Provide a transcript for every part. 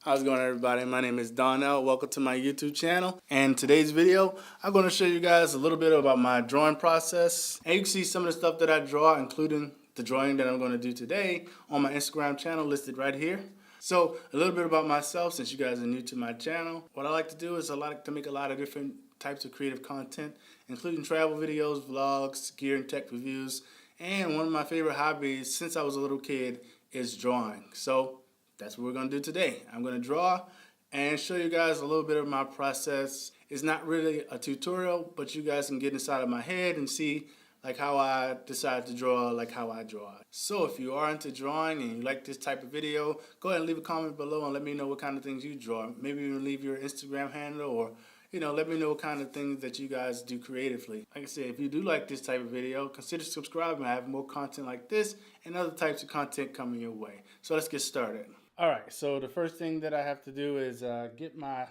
How's it going, everybody? My name is Donnell. Welcome to my YouTube channel. And today's video, I'm going to show you guys a little bit about my drawing process. And you can see some of the stuff that I draw, including the drawing that I'm going to do today on my Instagram channel listed right here. So a little bit about myself, since you guys are new to my channel. What I like to do is I like to make a lot of different types of creative content, including travel videos, vlogs, gear and tech reviews. And one of my favorite hobbies since I was a little kid is drawing. So that's what we're going to do today. I'm going to draw and show you guys a little bit of my process. It's not really a tutorial, but you guys can get inside of my head and see like how I decide to draw, like how I draw. So if you are into drawing and you like this type of video, go ahead and leave a comment below and let me know what kind of things you draw. Maybe even leave your Instagram handle, or let me know what kind of things that you guys do creatively. Like I said, if you do like this type of video, consider subscribing. I have more content like this and other types of content coming your way. So let's get started. All right, so the first thing that I have to do is get my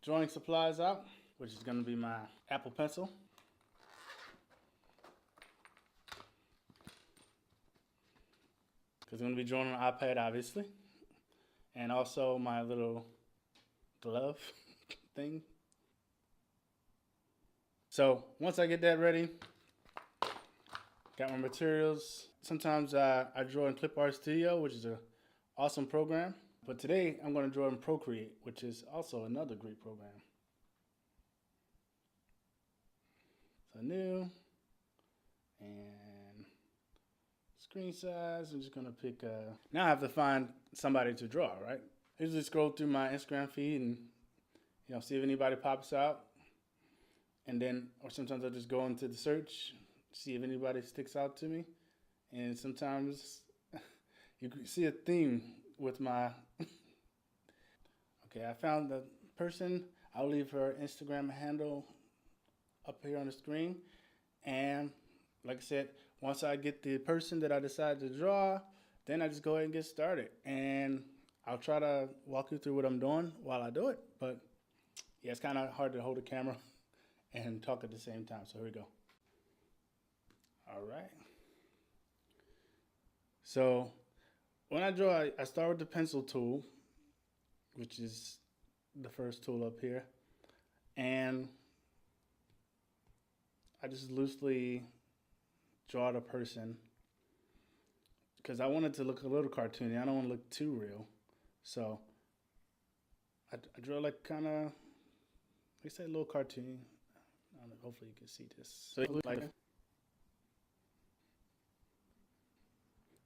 drawing supplies out, which is going to be my Apple Pencil. Because I'm going to be drawing on an iPad, obviously. And also my little glove thing. So once I get that ready, got my materials. Sometimes I draw in Clip Art Studio, which is a awesome program, but today I'm going to draw in Procreate, which is also another great program. So new, and screen size, I'm just going to pick now I have to find somebody to draw, right? I usually scroll through my Instagram feed and see if anybody pops out, and then, or sometimes I just go into the search, see if anybody sticks out to me, and sometimes you can see a theme with my okay, I found the person. I'll leave her Instagram handle up here on the screen, and like I said, once I get the person that I decide to draw, then I just go ahead and get started, and I'll try to walk you through what I'm doing while I do it. But yeah, it's kind of hard to hold a camera and talk at the same time, so here we go. All right, so when I draw, I start with the pencil tool, which is the first tool up here, and I just loosely draw the person because I want it to look a little cartoony. I don't want to look too real, so I draw like kind of, like I said, a little cartoony. I don't know, hopefully you can see this. So like.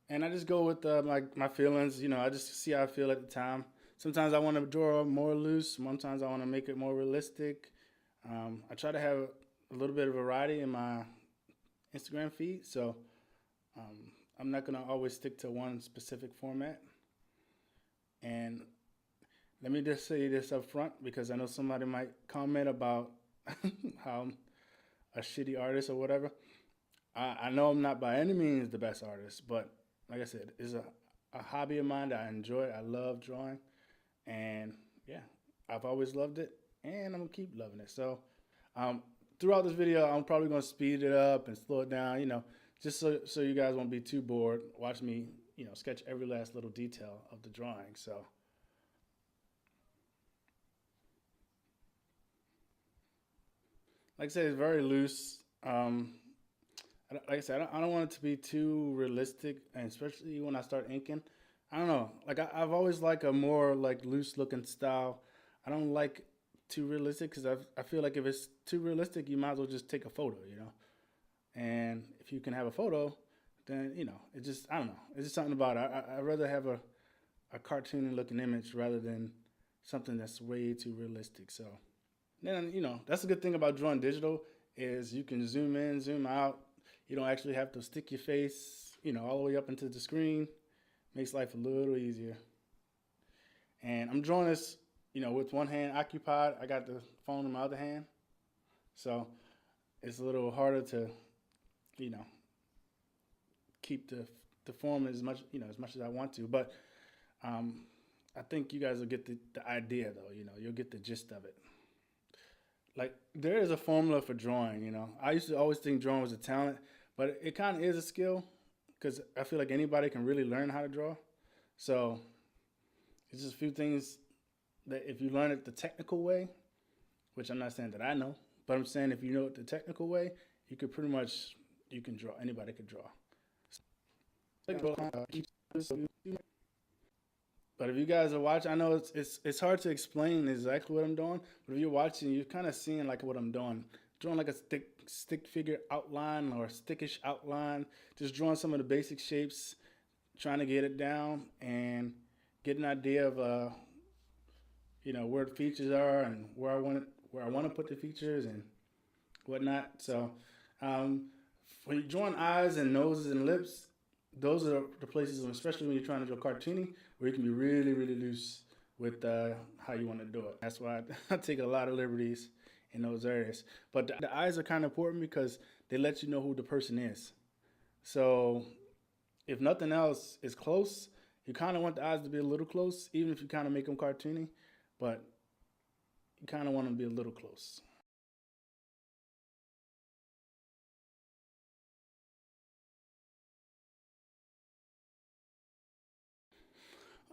And I just go with my feelings, I just see how I feel at the time. Sometimes I want to draw more loose. Sometimes I want to make it more realistic. I try to have a little bit of variety in my Instagram feed, so I'm not going to always stick to one specific format. And let me just say this up front, because I know somebody might comment about how I'm a shitty artist or whatever. I know I'm not by any means the best artist, but like I said, it's a hobby of mine that I enjoy. I love drawing, and yeah, I've always loved it, and I'm gonna keep loving it. So throughout this video, I'm probably gonna speed it up and slow it down, just so you guys won't be too bored. Watch me, sketch every last little detail of the drawing. So like I said, it's very loose. Like I said, I don't want it to be too realistic, and especially when I start inking. I don't know. Like I've always liked a more like loose looking style. I don't like too realistic because I feel like if it's too realistic, you might as well just take a photo, And if you can have a photo, then it just, I don't know. It's just something about it. I'd rather have a cartoony looking image rather than something that's way too realistic. So then that's a good thing about drawing digital is you can zoom in, zoom out. You don't actually have to stick your face, all the way up into the screen. Makes life a little easier. And I'm drawing this, with one hand occupied. I got the phone in my other hand. So it's a little harder to, keep the form as much as I want to. But I think you guys will get the idea, though. You'll get the gist of it. Like, there is a formula for drawing, I used to always think drawing was a talent, but it kind of is a skill, because I feel like anybody can really learn how to draw. So It's just a few things that if you learn it the technical way, which I'm not saying that I know, but I'm saying if you know it the technical way, you could pretty much, you can draw. Anybody could draw. But if you guys are watching, I know it's hard to explain exactly what I'm doing, but if you're watching, you're kind of seeing like what I'm doing. Drawing like a stick figure outline or a stickish outline, just drawing some of the basic shapes, trying to get it down and get an idea of where the features are and where I want to put the features and whatnot. So when you're drawing eyes and noses and lips, those are the places, especially when you're trying to draw cartoony, where you can be really, really loose with how you want to do it. That's why I take a lot of liberties in those areas. But the eyes are kind of important because they let you know who the person is. So if nothing else is close, you kind of want the eyes to be a little close, even if you kind of make them cartoony, but you kind of want them to be a little close.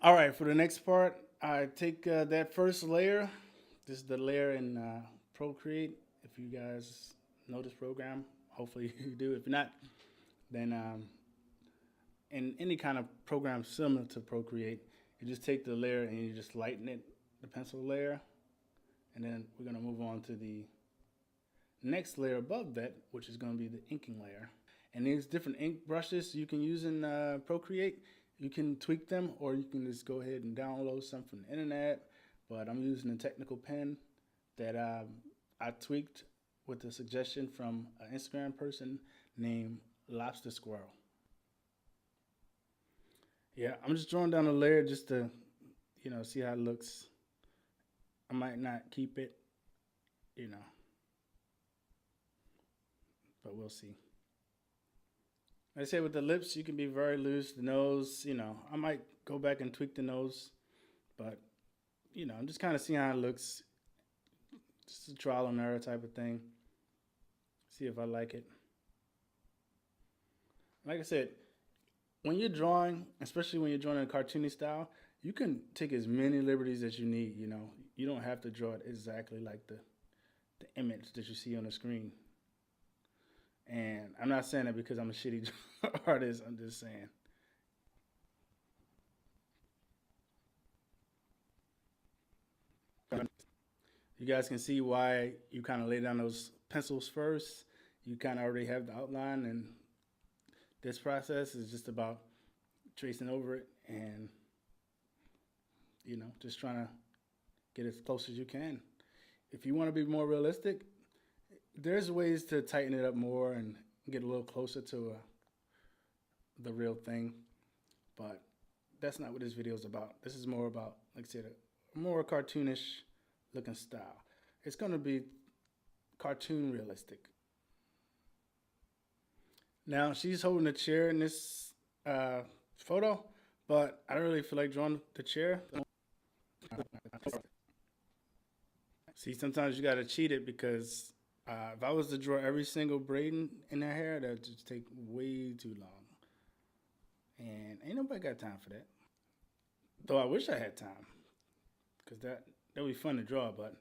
All right, for the next part, I take that first layer. This is the layer in Procreate. If you guys know this program, hopefully you do. If not, then in any kind of program similar to Procreate, you just take the layer and you just lighten it, the pencil layer, and then we're going to move on to the next layer above that, which is going to be the inking layer. And these different ink brushes you can use in Procreate, you can tweak them, or you can just go ahead and download some from the internet. But I'm using a technical pen that I tweaked with a suggestion from an Instagram person named Lobster Squirrel. Yeah, I'm just drawing down a layer just to, see how it looks. I might not keep it, but we'll see. Like I say, with the lips, you can be very loose. The nose, I might go back and tweak the nose, but, I'm just kind of seeing how it looks. Just a trial and error type of thing. See if I like it. Like I said, when you're drawing, especially when you're drawing in a cartoony style, you can take as many liberties as you need. You don't have to draw it exactly like the image that you see on the screen. And I'm not saying that because I'm a shitty artist. I'm just saying. You guys can see why you kind of lay down those pencils first. You kind of already have the outline, and this process is just about tracing over it and, just trying to get as close as you can. If you want to be more realistic, there's ways to tighten it up more and get a little closer to the real thing, but that's not what this video is about. This is more about, like I said, a more cartoonish looking style. It's going to be cartoon realistic. Now, she's holding a chair in this photo, but I don't really feel like drawing the chair. See, sometimes you got to cheat it because if I was to draw every single braid in her hair, that would just take way too long. And ain't nobody got time for that. Though I wish I had time, because that would be fun to draw, but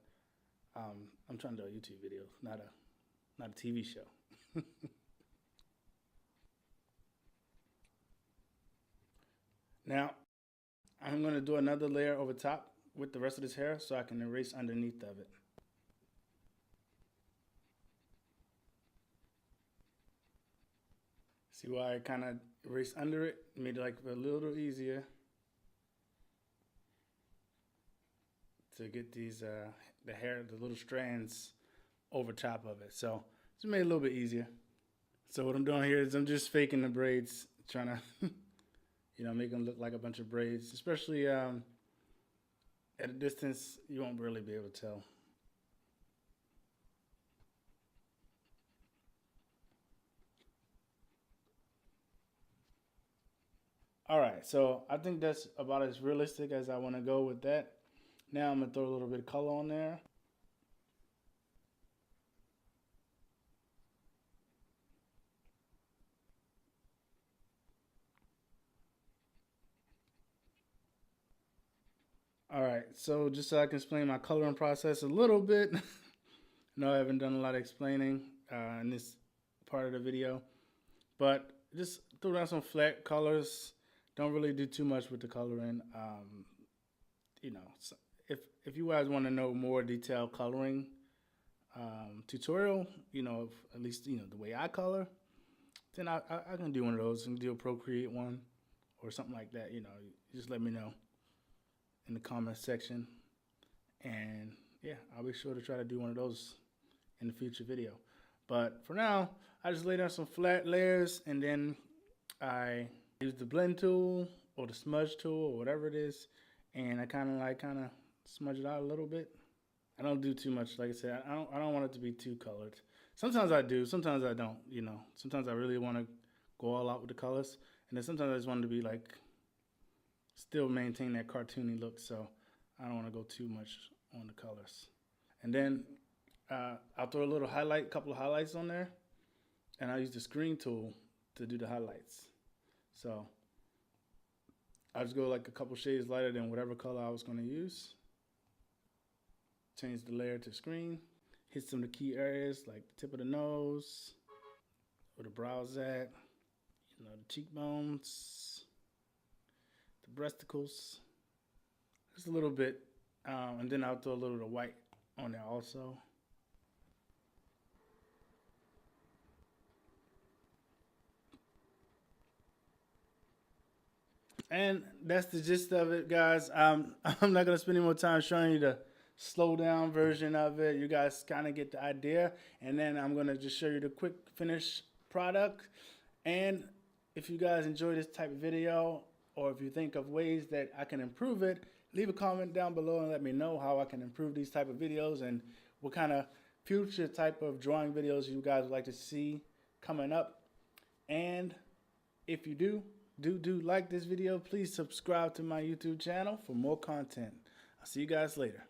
I'm trying to do a YouTube video, not a TV show. Now, I'm going to do another layer over top with the rest of this hair so I can erase underneath of it. See why I kind of erased under it? Made it like a little easier to get these the hair, the little strands over top of it. So just made it a little bit easier. So what I'm doing here is I'm just faking the braids, trying to make them look like a bunch of braids. Especially at a distance, you won't really be able to tell. All right, so I think that's about as realistic as I want to go with that. Now I'm going to throw a little bit of color on there. All right, so just so I can explain my coloring process a little bit. No, I haven't done a lot of explaining in this part of the video, but just throw down some flat colors. Don't really do too much with the coloring. You know, so if you guys want to know more detailed coloring tutorial, you know, at least you know the way I color, then I can do one of those and do a Procreate one or something like that. You know, just let me know in the comment section, and yeah, I'll be sure to try to do one of those in the future video. But for now, I just lay down some flat layers, and then I use the blend tool or the smudge tool or whatever it is, and I kind of smudge it out a little bit. I don't do too much. Like I said, I don't want it to be too colored. Sometimes I do, sometimes I don't. You know, sometimes I really want to go all out with the colors, and then sometimes I just want it to be like still maintain that cartoony look. So I don't want to go too much on the colors. And then I'll throw a couple of highlights on there, and I'll use the screen tool to do the highlights. So I'll just go like a couple shades lighter than whatever color I was going to use. Change the layer to screen. Hit some of the key areas like the tip of the nose, where the brow's at, you know, the cheekbones, the breasticles, just a little bit, and then I'll throw a little bit of white on there also. And that's the gist of it, guys. I'm not gonna spend any more time showing you the slow down version of it. You guys kind of get the idea, and then I'm gonna just show you the quick finish product. And if you guys enjoy this type of video, or if you think of ways that I can improve it, leave a comment down below and let me know how I can improve these type of videos and what kind of future type of drawing videos you guys would like to see coming up. And if you do like this video, please subscribe to my YouTube channel for more content. I'll see you guys later.